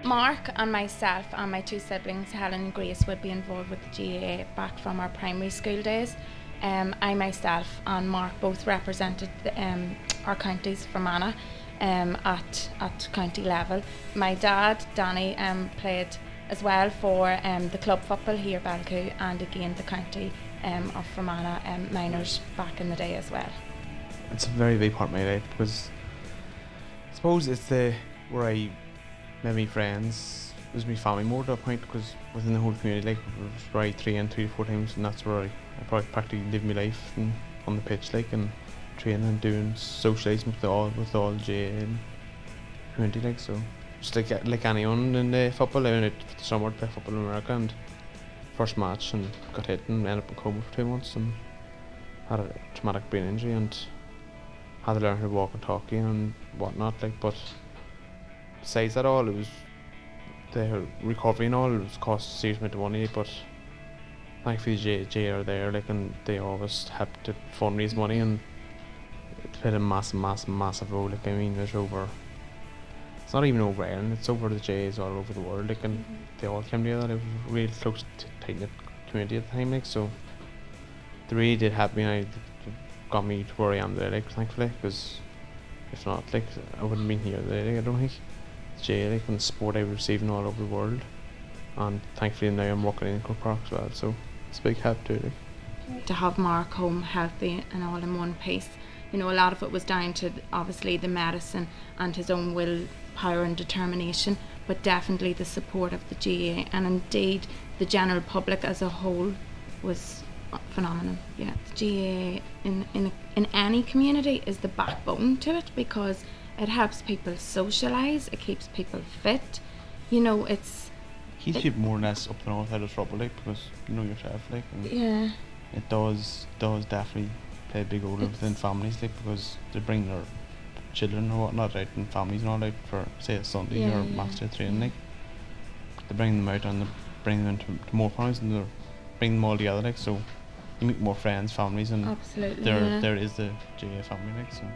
Mark and myself and my two siblings, Helen and Grace, would be involved with the GAA back from our primary school days. I myself and Mark both represented our counties, Fermanagh, at county level. My dad, Danny, played as well for the club football here, Belcoo, and again the county of Fermanagh minors back in the day as well. It's a very big part of my life because I suppose it's where I met my friends, it was my family more to a point, because within the whole community, like, it was where I trained 3 or 4 times, and that's where I probably practically lived my life on the pitch, like, and training and doing socialising with all the GAA and community, like. So just like anyone in the football, I went out for the summer to play football in America, and first match and got hit and ended up in coma for 2 months and had a traumatic brain injury and had to learn how to walk and talk again and whatnot, like. But besides that all, it was the recovery and all, it was cost a serious amount of money, but thankfully J are there, like, and they always help to fundraise money, and it played a massive role. Like, I mean, it's not even over Ireland, it's over the J's all over the world, like, and they all came together. It was a really close, tight-knit community at the time, like, so they really did help me, and it got me to where I am today, like, thankfully, because if not, like, I wouldn't be here today, like, I don't think. J, like, and the support I was receiving all over the world, and thankfully now I'm working in Croke Park as well, so it's a big help too, like. To have Mark home healthy and all in one piece, you know, a lot of it was down to obviously the medicine and his own will, power and determination, but definitely the support of the GAA, and indeed the general public as a whole was phenomenal. Yeah, the GAA in any community is the backbone to it, because it helps people socialise, it keeps people fit, you know, keeps people more or less up and out of trouble, like, because you know yourself, like, and yeah, it does definitely play a big role within families, like, because they bring their children or whatnot out, and families and all out for, say, a Sunday or match day training, like, they bring them out and they bring them into more families, and they bring them all together, like, so you meet more friends, families, and absolutely, there is the GAA family, like, so.